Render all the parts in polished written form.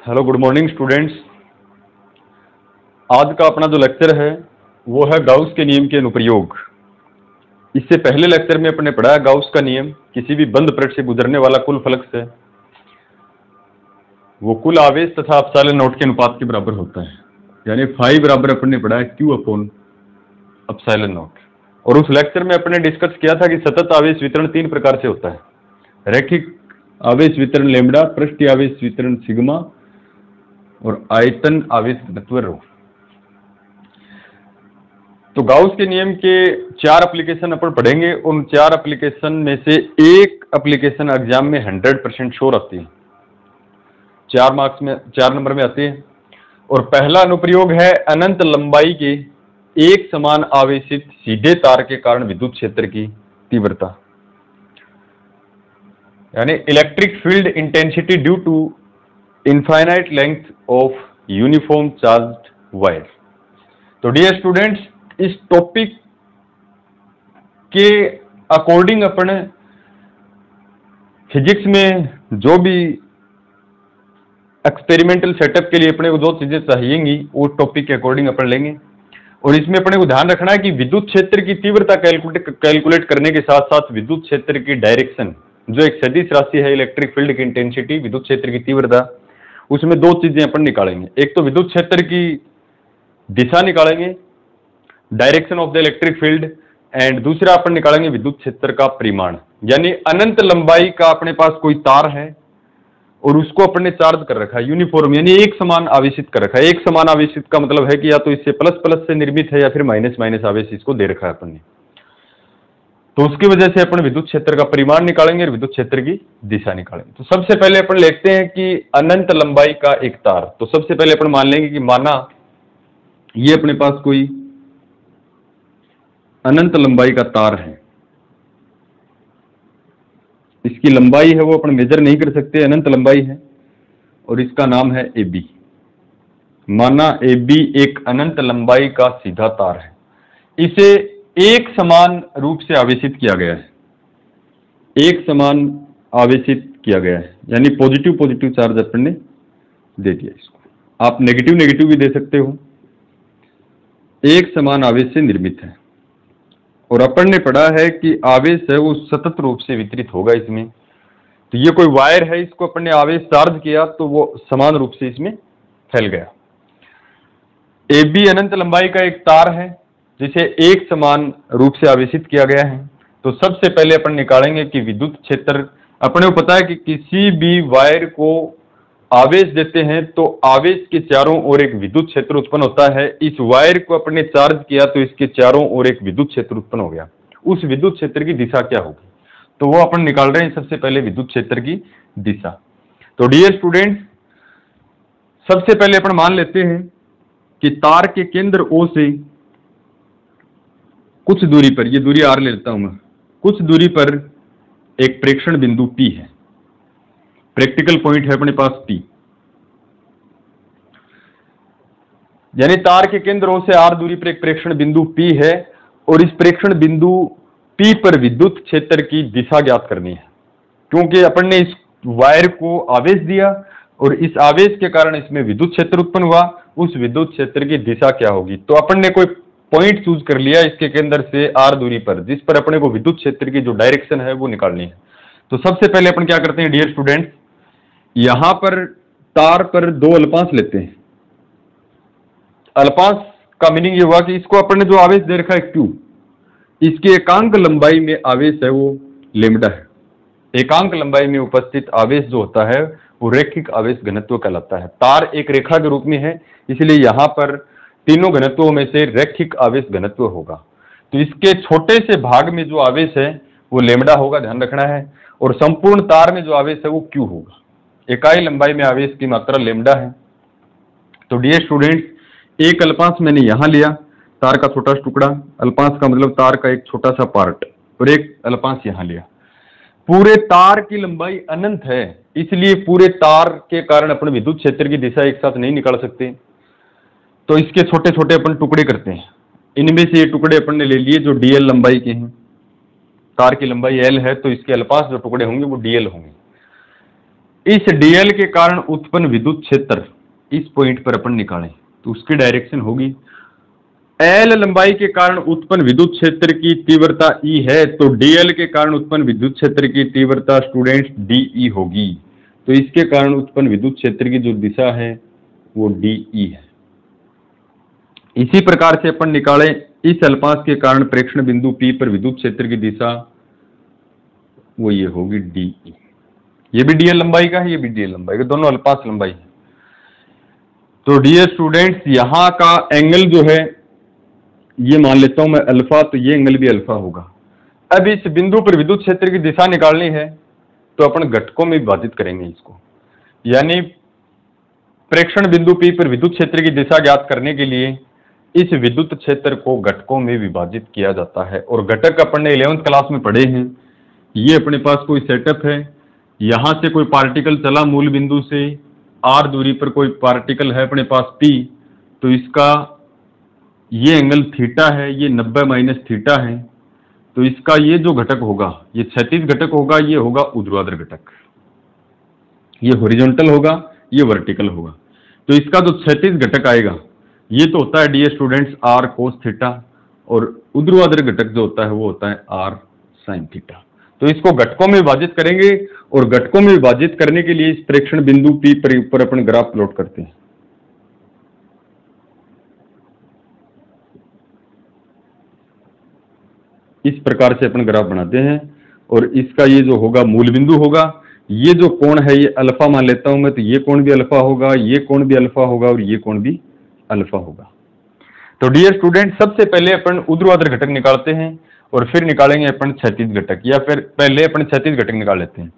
Hello, good morning students. आज का अपना जो लेक्चर है वो है गाउस के नियम के अनुप्रयोग। इससे पहले लेक्चर में अपने पढ़ा है गाउस का नियम किसी भी बंद पृष्ठ से गुजरने वाला कुल फ्लक्स है वो कुल आवेश तथा एप्सिलॉन नॉट के अनुपात के बराबर होता है, यानी फाई बराबर अपने पढ़ा है क्यू अपॉन एप्सिलॉन नॉट। और उस लेक्चर में अपने डिस्कस किया था कि सतत आवेश वितरण तीन प्रकार से होता है: रैखिक आवेश वितरण लैम्ब्डा, पृष्ठीय आवेश वितरण सिग्मा और आयतन आवेश घनत्व रो। तो गाउस के नियम के 4 एप्लीकेशन अपन पढ़ेंगे। उन 4 एप्लीकेशन में से एक एप्लीकेशन एग्जाम में 100% श्योर आती है, 4 मार्क्स में 4 नंबर में आती है। और पहला अनुप्रयोग है अनंत लंबाई के एक समान आवेशित सीधे तार के कारण विद्युत क्षेत्र की तीव्रता, यानी electric field intensity due to infinite length of uniform charged wire. तो डियर स्टूडेंट्स, इस टॉपिक के अकॉर्डिंग अपन फिजिक्स में जो भी एक्सपेरिमेंटल सेटअप के लिए अपने को जो चीजें चाहिएंगी वो टॉपिक के अकॉर्डिंग अपन लेंगे। और इसमें अपने को ध्यान रखना है कि विद्युत क्षेत्र की तीव्रता कैलकुलेट करने के साथ साथ विद्युत क्षेत्र की डायरेक्शन, जो एक सदिश राशि है इलेक्ट्रिक फील्ड की इंटेंसिटी, विद्युत क्षेत्र की तीव्रता, उसमें 2 चीजें अपन निकालेंगे। एक तो विद्युत क्षेत्र की दिशा निकालेंगे, direction of the electric field, and दूसरा अपन निकालेंगे विद्युत क्षेत्र का परिमाण। यानी अनंत लंबाई का अपने पास कोई तार है और उसको अपन ने चार्ज कर रखा है यूनिफॉर्म, यानी एक समान आवेशित कर रखा है। एक समान आवेशित का मतलब है कि या तो इससे प्लस प्लस से निर्मित है या फिर माइनस माइनस आवेश इसको दे रखा है अपन ने। तो उसकी वजह से अपन विद्युत क्षेत्र का परिमाण निकालेंगे और विद्युत क्षेत्र की दिशा निकालेंगे। तो सबसे पहले अपन लिखते हैं कि अनंत लंबाई का एक तार। तो सबसे पहले अपन मान लेंगे कि माना ये अपने पास कोई अनंत लंबाई का तार है, इसकी लंबाई है वो अपन मेजर नहीं कर सकते, अनंत लंबाई है, और इसका नाम है AB। माना AB एक अनंत लंबाई का सीधा तार है, इसे एक समान रूप से आवेशित किया गया है, एक समान आवेशित किया गया है, यानी पॉजिटिव पॉजिटिव चार्ज अपन ने दे दिया इसको। आप नेगेटिव नेगेटिव भी दे सकते हो। एक समान आवेश से निर्मित है और अपन ने पढ़ा है कि आवेश है वो सतत रूप से वितरित होगा इसमें। तो ये कोई वायर है, इसको अपन ने आवेश चार्ज किया तो वो समान रूप से इसमें फैल गया। AB अनंत लंबाई का एक तार है जिसे एक समान रूप से आवेशित किया गया है। तो सबसे पहले अपन निकालेंगे कि विद्युत क्षेत्र, अपने को पता है कि किसी भी वायर को आवेश देते हैं तो आवेश के चारों ओर एक विद्युत क्षेत्र उत्पन्न होता है। इस वायर को अपने चार्ज किया तो इसके चारों ओर एक विद्युत क्षेत्र उत्पन्न हो गया। उस विद्युत क्षेत्र की दिशा क्या होगी, तो वो अपन निकाल रहे हैं सबसे पहले विद्युत क्षेत्र की दिशा। तो डियर स्टूडेंट्स, सबसे पहले अपन मान लेते हैं कि तार के केंद्र O से कुछ दूरी पर, ये दूरी R ले लेता हूं मैं, कुछ दूरी पर एक प्रेक्षण बिंदु P है, प्रैक्टिकल पॉइंट है अपने पास P। यानी तार के केंद्र O से R दूरी पर एक प्रेक्षण बिंदु P है और इस प्रेक्षण बिंदु P पर विद्युत क्षेत्र की दिशा ज्ञात करनी है, क्योंकि अपन ने इस वायर को आवेश दिया और इस आवेश के कारण इसमें विद्युत क्षेत्र उत्पन्न हुआ। उस विद्युत क्षेत्र की दिशा क्या होगी, तो अपन ने कोई पॉइंट चूज कर लिया इसके केंद्र से R दूरी पर, जिस पर अपने को विद्युत क्षेत्र की जो डायरेक्शन है वो निकालनी है। तो सबसे पहले अपन क्या करते हैं डियर स्टूडेंट्स, यहां पर तार पर 2 अल्पांश लेते हैं। अल्पांश का मीनिंग ये हुआ कि इसको अपन ने जो आवेश दे रखा है Q, इसकी एकांक लंबाई में आवेश है वो लैम्ब्डा है। एकांक लंबाई में उपस्थित आवेश जो होता है वो रैखिक आवेश घनत्व कहलाता है। तार एक रेखा के रूप में है, इसलिए यहां पर तीनों घनत्वों में से रैखिक आवेश घनत्व होगा। तो इसके छोटे से भाग में जो आवेश है वो लैम्ब्डा होगा, ध्यान रखना है, और संपूर्ण तार में जो आवेश है वो Q होगा। इकाई लंबाई में आवेश की मात्रा लैम्ब्डा है। तो डियर स्टूडेंट्स, एक अल्पांश मैंने यहां लिया, तार का छोटा टुकड़ा, अल्पांश का मतलब तार का एक छोटा सा पार्ट, और एक अल्पांश यहां लिया। पूरे तार की लंबाई अनंत है, इसलिए पूरे तार के कारण अपन विद्युत क्षेत्र की दिशा एक साथ नहीं निकाल सकते। तो इसके छोटे छोटे अपन टुकड़े करते हैं। इनमें से ये टुकड़े अपन ने ले लिए जो DL लंबाई के हैं। तार की लंबाई L है तो इसके अल्पांश जो टुकड़े होंगे वो DL होंगे। इस डीएल के कारण उत्पन्न विद्युत क्षेत्र इस पॉइंट पर अपन निकालें तो उसकी डायरेक्शन होगी, एल लंबाई के कारण उत्पन्न विद्युत क्षेत्र की तीव्रता ई है, तो डीएल के कारण उत्पन्न विद्युत क्षेत्र की तीव्रता स्टूडेंट्स डीई होगी। तो इसके कारण उत्पन्न विद्युत क्षेत्र की जो दिशा है वो डीई है। इसी प्रकार से अपन निकालें इस अल्पांश के कारण प्रेक्षण बिंदु पी पर विद्युत क्षेत्र की दिशा, वो ये होगी डीई। ये भी डीएल लंबाई का है, ये भी डीएल लंबाई का, दोनों अल्पांश लंबाई है। तो डियर स्टूडेंट्स, यहां का एंगल जो है ये मान लेता हूं मैं अल्फा, तो ये एंगल भी अल्फा होगा। अब इस बिंदु पर विद्युत क्षेत्र की दिशा निकालनी है तो अपन घटकों में विभाजित करेंगे इसको, यानी प्रेक्षण बिंदु P पर विद्युत क्षेत्र की दिशा ज्ञात करने के लिए इस विद्युत क्षेत्र को घटकों में विभाजित किया जाता है। और घटक अपन ने 11वीं क्लास में पढ़े हैं। ये अपने पास कोई सेटअप है, यहां से कोई पार्टिकल चला मूल बिंदु से, r दूरी पर कोई पार्टिकल है अपने पास P, तो इसका ये एंगल थीटा है, ये 90 माइनस थीटा है। तो इसका ये जो घटक होगा ये क्षैतिज घटक होगा, ये होगा ऊर्ध्वाधर घटक, ये हॉरिजॉन्टल होगा, ये वर्टिकल होगा। तो इसका जो क्षैतिज घटक आएगा ये तो होता है dear students r cos theta, और ऊर्ध्वाधर घटक जो होता है वो होता है r साइन थीटा। तो इसको घटकों में विभाजित करेंगे, और घटकों में विभाजित करने के लिए इस प्रेक्षण बिंदु P पर अपन ग्राफ प्लॉट करते हैं। इस प्रकार से अपन ग्राफ बनाते हैं, और इसका ये जो होगा मूल बिंदु होगा, ये जो कोण है ये अल्फा मान लेता हूं मैं, तो ये कोण भी अल्फा होगा, ये कोण भी अल्फा होगा, और ये कोण भी अल्फा होगा। तो डियर स्टूडेंट, सबसे पहले अपन ऊर्ध्वाधर घटक निकालते हैं और फिर निकालेंगे अपन क्षैतिज घटक, या फिर पहले अपन क्षैतिज घटक निकाल लेते हैं।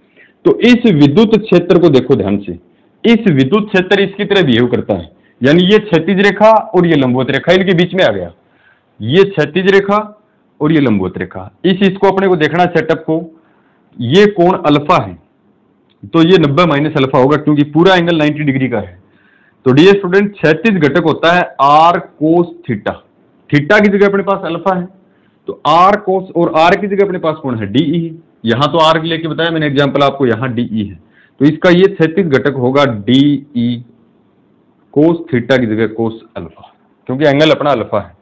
तो इस विद्युत क्षेत्र को देखो ध्यान से, इस विद्युत क्षेत्र इसकी तरह बिहेव करता है, यानी ये क्षैतिज रेखा और ये लंबवत रेखा इनके बीच में आ गया, ये क्षैतिज रेखा और ये लंबवत रेखा। इसको अपने को देखना सेटअप को, ये कोण अल्फा है तो ये 90 माइनस अल्फा होगा, क्योंकि पूरा एंगल 90 डिग्री का है। तो डियर स्टूडेंट, क्षैतिज घटक होता है r कोस थीटा, थीटा की जगह अपने पास अल्फा है, तो r कोस, और r की जगह अपने पास कौन है डीई है। यहां तो r लेके बताया मैंने एग्जांपल आपको, यहां डीई है, तो इसका ये क्षैतिज घटक होगा डीई कोस थीटा की जगह कोस अल्फा, क्योंकि एंगल अपना अल्फा है।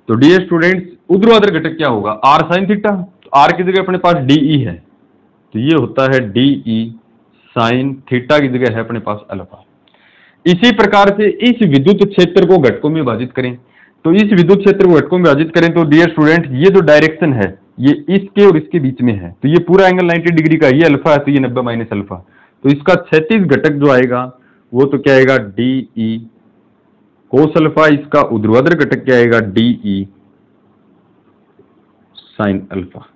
तो डियर स्टूडेंट्स, ऊर्ध्वाधर घटक क्या होगा r साइन थीटा, तो r की जगह अपने पास डीई है, तो ये होता है डीई साइन थीटा की जगह है अपने पास अल्फा। इसी प्रकार से इस विद्युत क्षेत्र को घटकों में विभाजित करें, तो इस विद्युत क्षेत्र को घटकों में विभाजित करें तो डियर स्टूडेंट, ये जो डायरेक्शन है ये इसके और इसके बीच में है, तो ये पूरा एंगल 90 डिग्री का, ये अल्फा है तो ये 90 माइनस अल्फा, तो इसका क्षैतिज घटक जो आएगा वो तो क्या आएगा डीई कोस अल्फा, इसका ऊर्ध्वाधर घटक क्या आएगा डीई साइन अल्फा।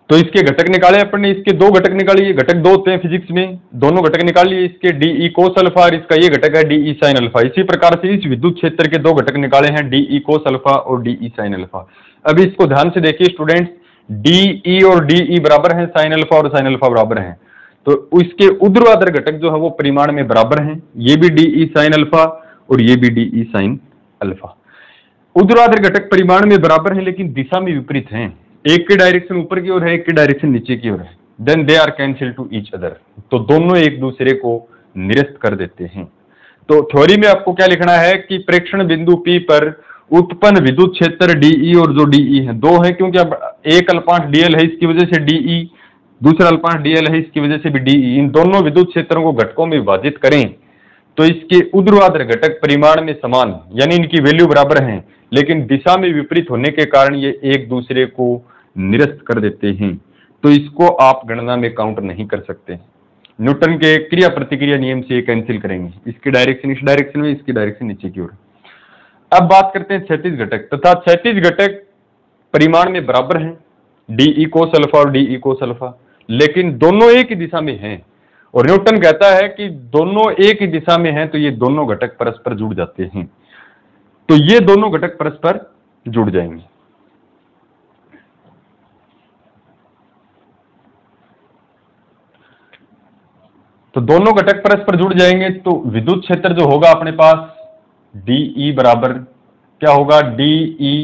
तो इसके घटक निकाले अपन ने, इसके दो घटक निकाले, ये घटक दो होते हैं फिजिक्स में, दोनों घटक निकाल लिए, इसके डीई कोस अल्फा और इसका ये घटक है डीई साइन अल्फा। इसी प्रकार से इस विद्युत क्षेत्र के दो घटक निकाले हैं डीई कोस अल्फा और डीई साइन अल्फा। अब इसको ध्यान से देखिए स्टूडेंट्स, डीई और डीई बराबर हैं, साइन अल्फा और साइन अल्फा बराबर हैं, तो इसके ऊर्ध्वाधर घटक जो है वो परिमाण में बराबर हैं, ये भी डीई साइन अल्फा और ये भी डीई साइन अल्फा। ऊर्ध्वाधर घटक परिमाण में बराबर हैं लेकिन दिशा में विपरीत हैं, एक की डायरेक्शन ऊपर की ओर है, एक की डायरेक्शन नीचे की ओर है, then they are cancel to each other, तो दोनों एक दूसरे को निरस्त कर देते हैं। तो थ्योरी में आपको क्या लिखना है कि प्रेक्षण बिंदु P पर उत्पन्न विद्युत क्षेत्र डीई और जो डीई है दो है, क्योंकि अब एक अल्पांश डीएल है इसकी वजह से डीई, दूसरा अल्पांश डीएल है इसकी वजह से भी डीई, इन दोनों विद्युत क्षेत्रों को घटकों में विभाजित करें तो इसके ऊर्ध्वाधर घटक परिमाण में समान, यानी इनकी वैल्यू बराबर हैं, लेकिन दिशा में विपरीत होने के कारण ये एक दूसरे को निरस्त कर देते हैं, तो इसको आप गणना में काउंट नहीं कर सकते। न्यूटन के क्रिया प्रतिक्रिया नियम से ये कैंसिल करेंगे, इसकी डायरेक्शन इस डायरेक्शन में, इसकी डायरेक्शन नीचे की ओर। अब बात करते हैं क्षैतिज घटक, तथा क्षैतिज घटक परिमाण में बराबर हैं डीई कोस अल्फा और डीई कोस अल्फा, लेकिन दोनों एक ही दिशा में हैं, और न्यूटन कहता है कि दोनों एक ही दिशा में हैं तो ये दोनों घटक परस्पर जुड़ जाते हैं, तो ये दोनों घटक परस्पर जुड़ जाएंगे। तो दोनों घटक परस्पर जुड़ जाएंगे तो विद्युत क्षेत्र जो होगा अपने पास डीई बराबर क्या होगा d E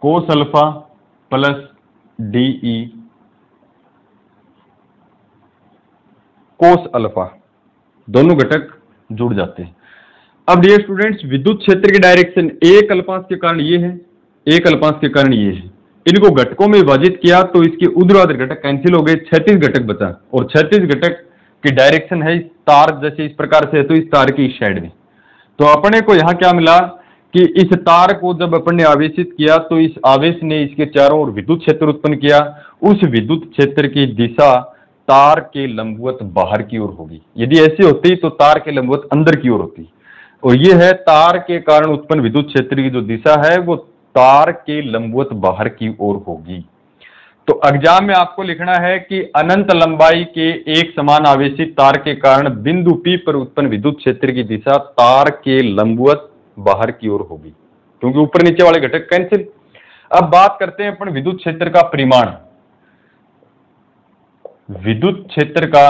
cos alpha plus d E cos alpha, दोनों घटक जुड़ जाते हैं। अब डियर स्टूडेंट्स, विद्युत क्षेत्र की डायरेक्शन एक अल्पांश के कारण ये है, एक अल्पांश के कारण ये है। इनको घटकों में विभाजित किया तो इसके ऊर्ध्वाधर घटक कैंसिल हो गए, 36 घटक बचा, और 36 घटक की डायरेक्शन है इस तार, जैसे इस प्रकार से है तो इस तार की इस साइड में। तो अपने को यहाँ क्या मिला कि इस तार को जब अपन ने आवेशित किया तो इस आवेश ने इसके चारों ओर विद्युत क्षेत्र उत्पन्न किया। उस विद्युत क्षेत्र की दिशा तार के लंबवत बाहर की ओर होगी। यदि ऐसी होती तो तार के लंबवत अंदर की ओर होती, और ये है तार के कारण उत्पन्न विद्युत क्षेत्र की जो दिशा है वो तार के लंबवत बाहर की ओर होगी। तो एग्जाम में आपको लिखना है कि अनंत लंबाई के एक समान आवेशित तार के कारण बिंदु P पर उत्पन्न विद्युत क्षेत्र की दिशा तार के लंबवत बाहर की ओर होगी, क्योंकि ऊपर नीचे वाले घटक कैंसिल। अब बात करते हैं अपन विद्युत क्षेत्र का परिमाण। विद्युत क्षेत्र का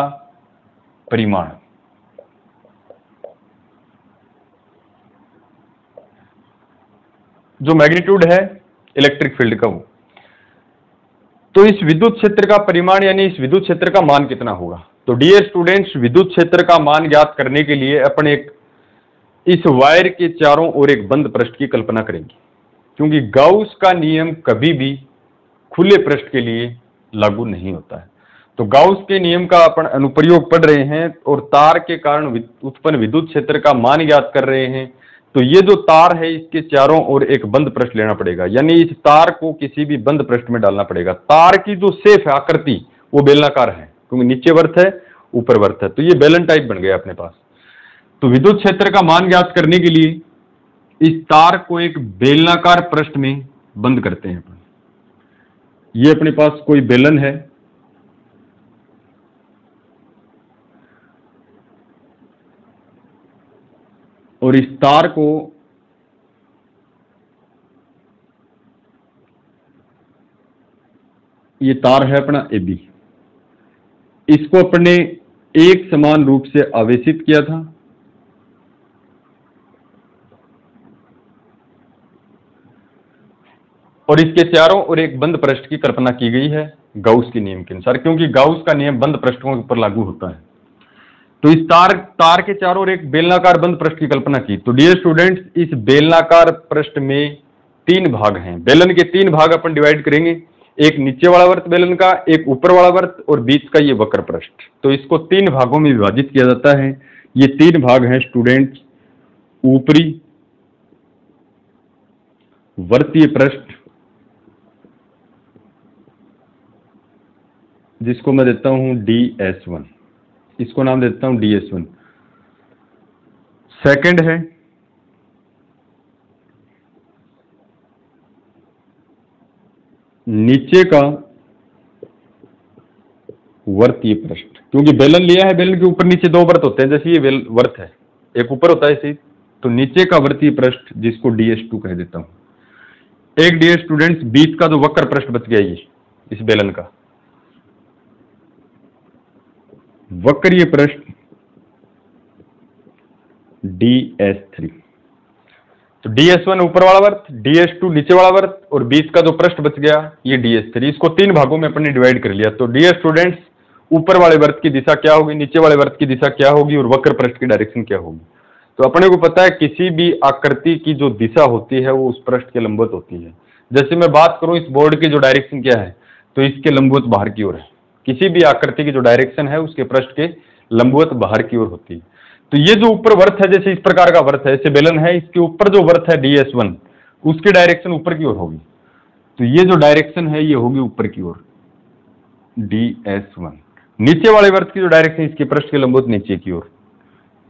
परिमाण, जो मैग्नीट्यूड है इलेक्ट्रिक फील्ड का वो, तो इस विद्युत क्षेत्र का परिमाण यानी इस विद्युत क्षेत्र का मान कितना होगा। तो डियर स्टूडेंट्स, विद्युत क्षेत्र का मान ज्ञात करने के लिए अपन एक इस वायर के चारों ओर एक बंद पृष्ठ की कल्पना करेंगे, क्योंकि गाउस का नियम कभी भी खुले पृष्ठ के लिए लागू नहीं होता है। तो गाउस के नियम का अपन अनुप्रयोग पढ़ रहे हैं और तार के कारण उत्पन्न विद्युत क्षेत्र का मान ज्ञात कर रहे हैं। तो ये जो तार है इसके चारों ओर एक बंद पृष्ठ लेना पड़ेगा, यानी इस तार को किसी भी बंद पृष्ठ में डालना पड़ेगा। तार की जो शेप है, आकृति, वो बेलनाकार है, क्योंकि नीचे वर्त है ऊपर वर्त है, तो ये बेलन टाइप बन गया अपने पास। तो विद्युत क्षेत्र का मान ज्ञात करने के लिए इस तार को एक बेलनाकार पृष्ठ में बंद करते हैं अपन। ये अपने पास कोई बेलन है, और इस तार को ये तार है अपना AB, इसको अपने एक समान रूप से आवेशित किया था, और इसके चारों ओर एक बंद पृष्ठ की कल्पना की गई है गाउस के नियम के अनुसार, क्योंकि गाउस का नियम बंद पृष्ठों के ऊपर लागू होता है। तो इस तार के चारों ओर एक बेलनाकार बंद पृष्ठ की कल्पना की। तो डियर स्टूडेंट्स, इस बेलनाकार पृष्ठ में 3 भाग हैं। बेलन के 3 भाग अपन डिवाइड करेंगे, एक नीचे वाला वर्त बेलन का, एक ऊपर वाला वर्त, और बीच का ये वक्र पृष्ठ। तो इसको 3 भागों में विभाजित किया जाता है। ये 3 भाग हैं स्टूडेंट्स, ऊपरी वर्तीय पृष्ठ, जिसको मैं देता हूं DS1, इसको नाम देता हूं DS1। सेकंड है नीचे का वर्तीय पृष्ठ, क्योंकि बेलन लिया है, बेलन के ऊपर नीचे 2 वर्त होते हैं, जैसे ये वर्त है, एक ऊपर होता है ऐसे, तो नीचे का वर्तीय पृष्ठ जिसको DS2 कह देता हूं। एक डियर स्टूडेंट्स, बीच का जो वक्र पृष्ठ बच गया ये इस बेलन का वक्रीय पृष्ठ DS3। तो DS1 ऊपर वाला वर्त, DS2 नीचे वाला वर्त, और बीच का जो पृष्ठ बच गया ये DS3। इसको 3 भागों में अपन ने डिवाइड कर लिया। तो डियर स्टूडेंट्स, ऊपर वाले वर्त की दिशा क्या होगी, नीचे वाले वर्त की दिशा क्या होगी, और वक्र पृष्ठ की डायरेक्शन क्या होगी। तो अपने को पता है किसी भी आकृति की जो दिशा होती है वो उस पृष्ठ के लंबवत होती है। जैसे मैं बात करूं इस बोर्ड की जो डायरेक्शन क्या है, तो इसके लंबवत बाहर की ओर है। किसी भी आकृति की जो डायरेक्शन है उसके पृष्ठ के लंबवत बाहर की ओर होती है। तो ये जो ऊपर वर्त है, जैसे इस प्रकार का वर्त है, जैसे बेलन है, इसके ऊपर जो वर्त है DS1, उसकी डायरेक्शन ऊपर की ओर होगी। तो ये जो डायरेक्शन है ये होगी ऊपर की ओर DS1। नीचे वाले वर्त की जो डायरेक्शन इसके पृष्ठ के लंबवत नीचे की ओर,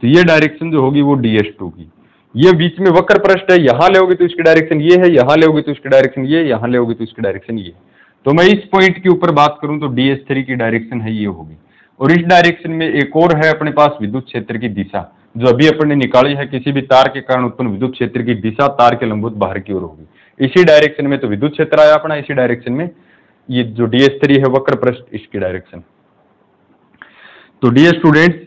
तो ये डायरेक्शन जो होगी वो DS2 की। ये बीच में वक्र पृष्ठ है, यहां लेोगे तो इसकी डायरेक्शन ये है, यहां लेोगे तो इसकी डायरेक्शन ये, यहां लेोगे तो इसकी डायरेक्शन ये। तो मैं इस पॉइंट के ऊपर बात करूं तो DS3 की डायरेक्शन है ये होगी। और इस डायरेक्शन में एक और है अपने पास विद्युत क्षेत्र की दिशा, जो अभी अपन ने निकाली है। किसी भी तार के कारण उत्पन्न विद्युत क्षेत्र की दिशा तार के लंबवत बाहर की ओर होगी। इसी डायरेक्शन में तो विद्युत क्षेत्र आया अपना, इसी डायरेक्शन में ये जो DS3 है वक्र पृष्ठ, इसकी डायरेक्शन। तो डियर स्टूडेंट्स,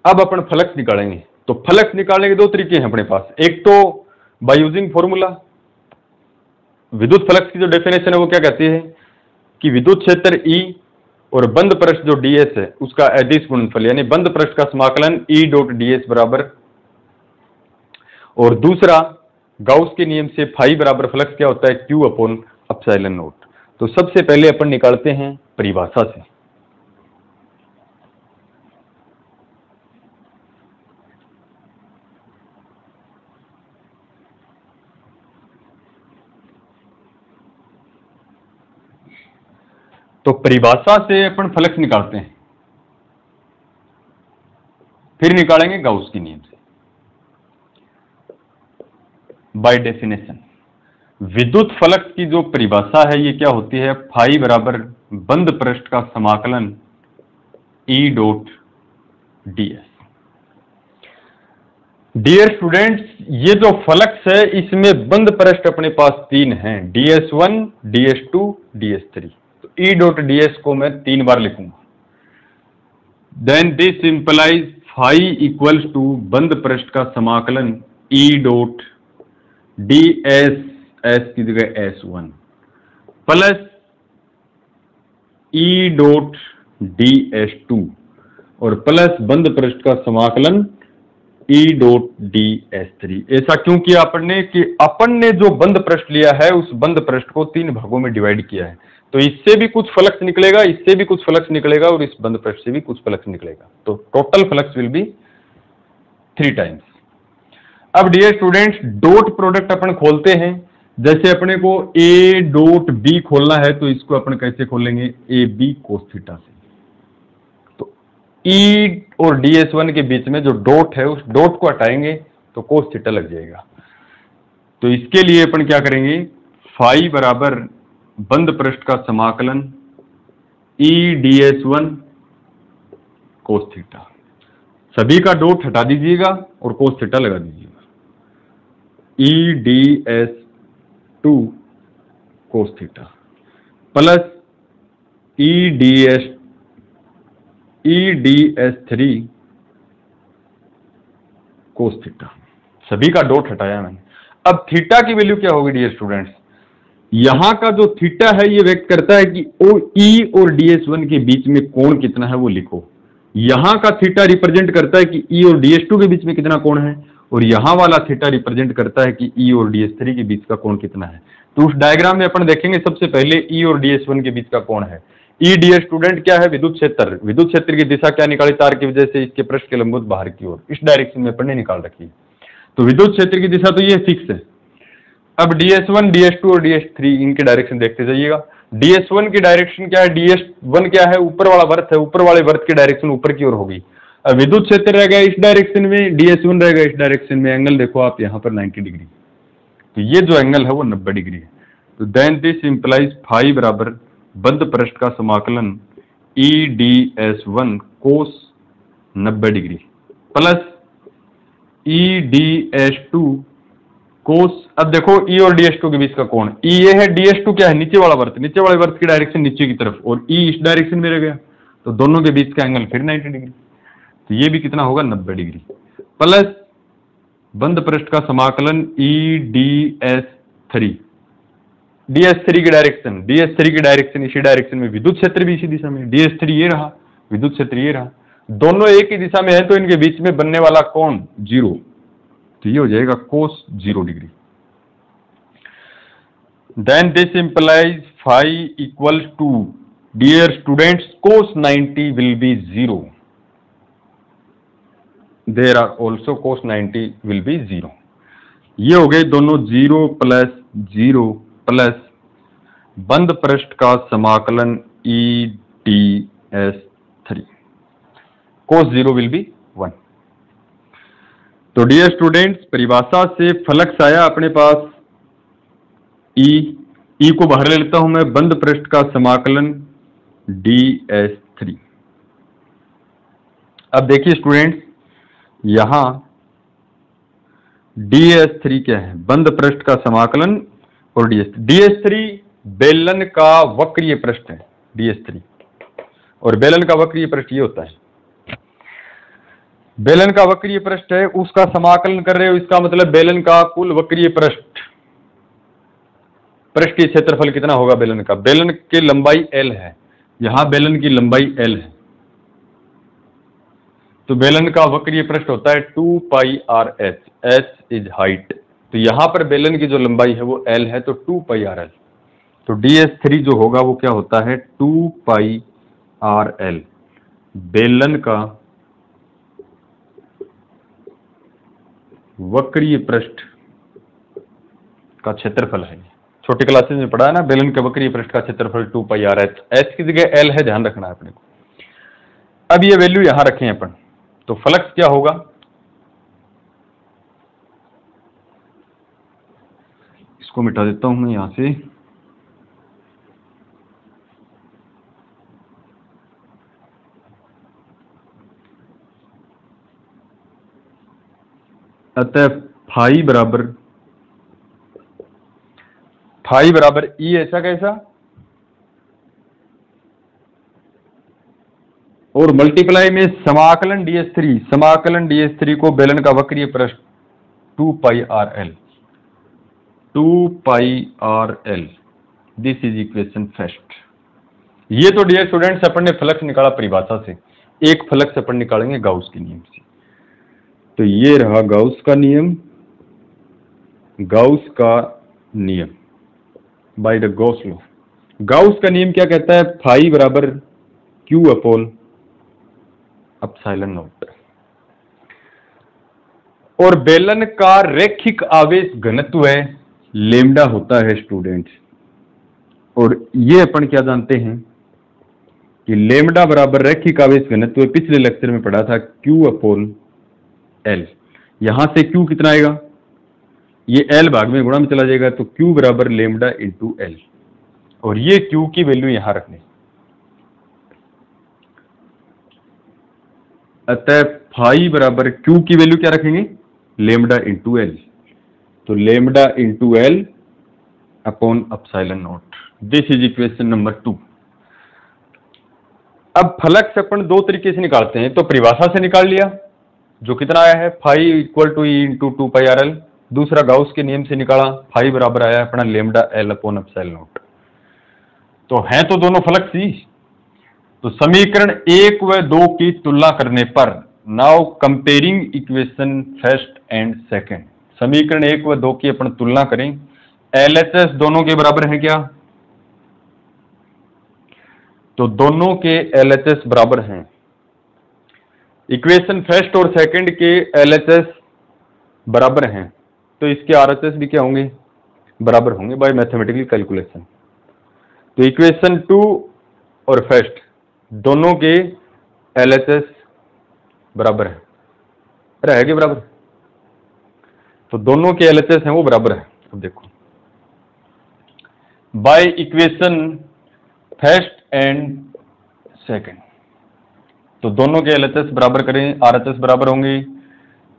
अब अपन फ्लक्स निकालेंगे। तो फ्लक्स निकालने के 2 तरीके हैं अपने पास। एक तो बाय यूजिंग फॉर्मूला, विद्युत फ्लक्स की जो डेफिनेशन है वो क्या कहती है कि विद्युत क्षेत्र E और बंद पृष्ठ जो ds है उसका अदिश गुणनफल, यानी बंद पृष्ठ का समाकलन E डॉट ds बराबर, और दूसरा गाउस के नियम से फाई बराबर फ्लक्स क्या होता है, Q अपॉन एप्सिलॉन नॉट। तो सबसे पहले अपन निकालते हैं परिभाषा से। तो परिभाषा से अपन फ्लक्स निकालते हैं, फिर निकालेंगे गाउस के नियम से। बाय डेफिनेशन विद्युत फ्लक्स की जो परिभाषा है ये क्या होती है, फाई बराबर बंद पृष्ठ का समाकलन E dot ds। Dear students, ये जो फ्लक्स है इसमें बंद पृष्ठ अपने पास तीन हैं, ds1, ds2, ds3। तो E डॉट ds को मैं 3 बार लिखूंगा। Then this implies phi equals to बंद पृष्ठ का समाकलन E डॉट ds, s की जगह s1 plus E dot ds2 और प्लस बंद पृष्ठ का समाकलन E डॉट ds3। ऐसा क्यों किया अपन ने कि अपन ने जो बंद पृष्ठ लिया है उस बंद पृष्ठ को 3 भागों में डिवाइड किया है, तो इससे भी कुछ फ्लक्स निकलेगा, इससे भी कुछ फ्लक्स निकलेगा और इस बंद पृष्ठ से भी कुछ फ्लक्स निकलेगा। तो total flux will be 3 times. अब डियर स्टूडेंट्स, डॉट प्रोडक्ट अपन खोलते हैं। जैसे अपने को A डॉट B खोलना है तो इसको अपन कैसे खोलेंगे, AB cos थीटा से। तो E और ds1 के बीच में जो डॉट है उस डॉट को हटाएंगे तो cos थीटा लग जाएगा। तो इसके लिए अपन क्या करेंगे, फाई बराबर बंद पृष्ठ का समाकलन E ds1 cos थीटा, सभी का डॉट हटा दीजिएगा और cos थीटा लगा दीजिएगा। E ds2 cos theta plus E ds3 cos theta, सभी का डॉट हटाया मैंने। अब थीटा की वैल्यू क्या होगी डियर स्टूडेंट्स, यहां का जो थीटा है ये व्यक्त करता है कि E और ds1 के बीच में कोण कितना है वो लिखो। यहां का थीटा रिप्रेजेंट करता है कि E और ds2 के बीच में कितना कोण है, और यहां वाला थीटा रिप्रेजेंट करता है कि E और ds3 के बीच का कोण कितना है। तो उस डायग्राम में अपन देखेंगे सबसे पहले E और ds1 के बीच का कोण है। E डियर स्टूडेंट क्या है, विद्युत क्षेत्र। विद्युत क्षेत्र की दिशा क्या निकाली, तार की वजह से इसके पृष्ठ के लंबवत बाहर की ओर, इस डायरेक्शन में अपन ने निकाल रखी है। तो विद्युत क्षेत्र की दिशा तो ये फिक्स है। अब ds1, ds2 और ds3 इनके डायरेक्शन देखते जाइएगा। ds1 की डायरेक्शन क्या है, ds1 क्या है, ऊपर वाला वर्त है, ऊपर वाले वर्त की डायरेक्शन ऊपर की ओर होगी। अब विद्युत क्षेत्र रह गया इस डायरेक्शन में, ds1 रहेगा इस डायरेक्शन में। एंगल देखो आप यहाँ पर 90 डिग्री, तो ये जो एंगल है वो 90 डिग्री है। तो देन दिस इंप्लाइज फाई बराबर बंद पृष्ठ का समाकलन E ds1 cos 90 degree plus E ds2 cos, अब देखो E और ds2 के बीच का कोण, E ये है, ds2 क्या है, नीचे वाला वर्त, नीचे वाले वर्त की डायरेक्शन नीचे की तरफ, और E इस डायरेक्शन में रह गया, तो दोनों के बीच का एंगल फिर 90 डिग्री। तो ये भी कितना होगा, 90 डिग्री प्लस बंद पृष्ठ का समाकलन E ds3, ds3 की डायरेक्शन, ds3 की डायरेक्शन इसी डायरेक्शन में, विद्युत क्षेत्र भी इसी दिशा में, ds3 ये रहा, विद्युत क्षेत्र ये रहा, दोनों एक ही दिशा में है, तो इनके बीच में बनने वाला कोण 0, तो ये हो जाएगा cos 0 डिग्री। Then this implies phi equals to, dear students, cos 90 will be 0, there are also cos 90 will be 0। ये हो गए दोनों 0 प्लस 0 प्लस बंद पृष्ठ का समाकलन E ds3, cos 0 will be 1। तो डियर स्टूडेंट्स, परिभाषा से फ्लक्स आया अपने पास E को बाहर ले लेता हूं मैं, बंद पृष्ठ का समाकलन ds3। अब देखिए स्टूडेंट्स, यहां ds3 क्या है, बंद पृष्ठ का समाकलन, और ds3 बेलन का वक्रीय पृष्ठ है ds3, और बेलन का वक्रीय पृष्ठ ये होता है, बेलन का वक्रीय पृष्ठ है, उसका समाकलन कर रहे हो, इसका मतलब बेलन का कुल वक्रीय पृष्ठ की क्षेत्रफल कितना होगा बेलन का, बेलन की लंबाई L है, यहां बेलन की लंबाई L है, तो बेलन का वक्रीय पृष्ठ होता है 2 pi r h, h is height, तो यहां पर बेलन की जो लंबाई है वो L है, तो 2 पाई r l, तो ds3 जो होगा वो क्या होता है 2 पाई r l, बेलन का वक्रीय पृष्ठ का क्षेत्रफल है। छोटी क्लासेस में पढ़ा है ना, बेलन के वक्रीय पृष्ठ का क्षेत्रफल 2 पाई r h, h की जगह L है, ध्यान रखना है अपने को। अब ये वैल्यू यहां रखें अपन, तो फ्लक्स क्या होगा, इसको मिटा देता हूं मैं यहां से, अतः फाई बराबर ई ऐसा कैसा, और मल्टीप्लाई में समाकलन ds3 को बेलन का वक्रीय पृष्ठ 2 pi r l, this is equation first. ये तो डियर स्टूडेंट्स अपन ने फ्लक्स निकाला परिभाषा से, एक फ्लक्स अपन निकालेंगे गाउस के नियम से। तो ये रहा गाउस का नियम by the Gauss law. Gauss का नियम क्या कहता है, फाई बराबर q अपॉन एप्सिलॉन नॉट, और बेलन का रैखिक आवेश घनत्व है लेमडा होता है स्टूडेंट्स, और ये अपन क्या जानते हैं कि लेमडा बराबर रैखिक आवेश घनत्व, पिछले लेक्चर में पढ़ा था q अपॉन l, यहां से q कितना आएगा, ये l भाग में गुणा में चला जाएगा, तो q बराबर लेमडा इंटू l, और ये q की वैल्यू यहां रखनी। अतः फाई बराबर q की वैल्यू क्या रखेंगे, लेमडा इंटू l, तो lambda into l upon epsilon not, this is equation number 2। अब फ्लक्स अपन दो तरीके से निकालते हैं, तो परिभाषा से निकाल लिया जो कितना आया है, phi equal to E into 2 pi r l, दूसरा गाउस के नियम से निकाला, फाई बराबर आया अपना lambda l upon epsilon naught, तो है तो दोनों फ्लक्स ही। तो समीकरण 1 व 2 की तुलना करने पर, now comparing equation first and second, समीकरण 1 व 2 की अपन तुलना करें, LHS दोनों के बराबर है क्या, तो दोनों के LHS बराबर हैं। इक्वेशन फर्स्ट और सेकंड के LHS बराबर हैं, तो इसके RHS भी क्या होंगे, बराबर होंगे बाय मैथमेटिकल कैलकुलेशन। तो इक्वेशन 2 और फर्स्ट दोनों के LHS बराबर है, रहेगी बराबर, तो दोनों के LHS हैं वो बराबर है। अब देखो by equation first and second, तो दोनों के LHS बराबर करें, RHS बराबर होंगे,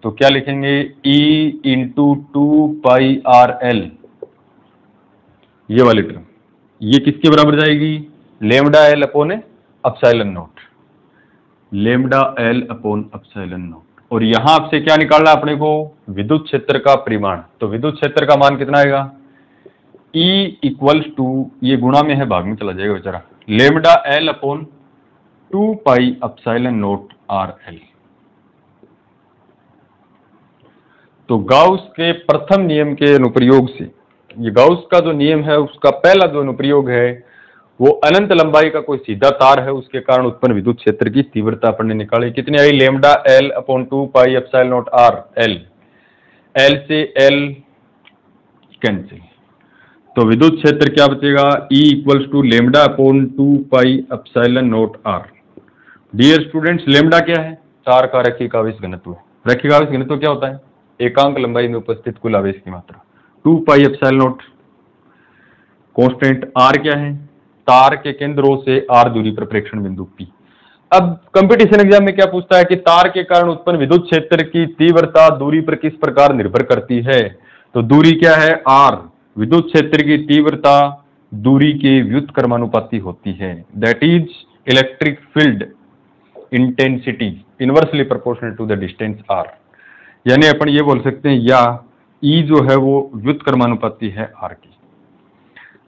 तो क्या लिखेंगे, E into 2 pi r l, ये वाली टर्म ये किसके बराबर जाएगी, lambda l upon epsilon not, lambda l upon epsilon not, और यहां आपसे क्या निकालना अपने को, विद्युत क्षेत्र का परिमाण, तो विद्युत क्षेत्र का मान कितना आएगा, E इक्वल्स टू, ये गुणा में है भाग में चला जाएगा बेचारा, lambda l upon 2 pi epsilon naught r l। तो गाउस के प्रथम नियम के अनुप्रयोग से, ये गाउस का जो नियम है उसका पहला जो अनुप्रयोग है वो अनंत लंबाई का कोई सीधा तार है, उसके कारण उत्पन्न विद्युत क्षेत्र की तीव्रता अपन ने निकाली, कितनी आई, lambda l upon 2 pi epsilon naught r l, l से l कैंसिल, तो विद्युत क्षेत्र क्या बचेगा, E equals to lambda upon 2 pi epsilon naught r। Dear students, lambda क्या है, तार का रैखिक आवेश घनत्व है। रैखिक आवेश घनत्व क्या होता है, एकांक लंबाई में उपस्थित कुल आवेश की मात्रा, 2 pi epsilon not. Constant r क्या है, तार के केंद्रों से r दूरी पर प्रेक्षण बिंदु P। अब कंपटीशन एग्जाम में क्या पूछता है कि तार के कारण उत्पन्न विद्युत क्षेत्र की तीव्रता दूरी पर किस प्रकार निर्भर करती है, तो दूरी क्या है, r, विद्युत क्षेत्र की तीव्रता दूरी के व्युत्क्रमानुपाती होती है, that is electric field intensity inversely proportional to the distance r, यानी अपन ये बोल सकते हैं या E जो है वो व्युत्क्रमानुपाती है r की।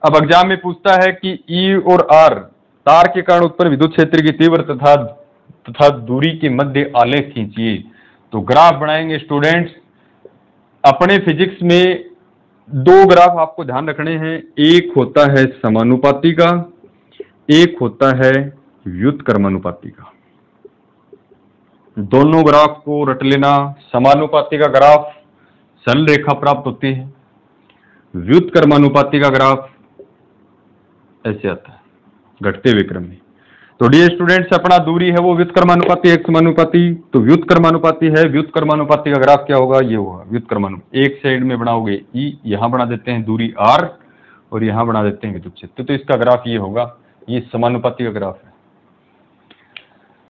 अब एग्जाम में पूछता है कि E और R तार के कारण उत्पन्न विद्युत क्षेत्र की तीव्र तथा दूरी के मध्य आलेख खींचिए। तो ग्राफ बनाएंगे स्टूडेंट्स। अपने फिजिक्स में दो ग्राफ आपको ध्यान रखने हैं, एक होता है समानुपाती का, एक होता है व्युत्क्रमानुपाती का। दोनों ग्राफ को रट लेना। समानुपाती का ग्राफ सरल रेखा प्राप्त होती है, व्युत्क्रमानुपाती का ग्राफ ऐसे आता है घटते हुए क्रम में। तो डियर स्टूडेंट्स, अपना दूरी है वो व्युत्क्रमानुपाती एक समानुपाती, तो व्युत्क्रमानुपाती है। व्युत्क्रमानुपाती का ग्राफ क्या होगा, ये होगा व्युत्क्रमानुपाती। एक साइड में बनाओगे ई, यहां बना देते हैं दूरी आर और यहां बना देते हैं विद्युत क्षेत्र, तो इसका ग्राफ ये होगा। ये समानुपाती का ग्राफ है।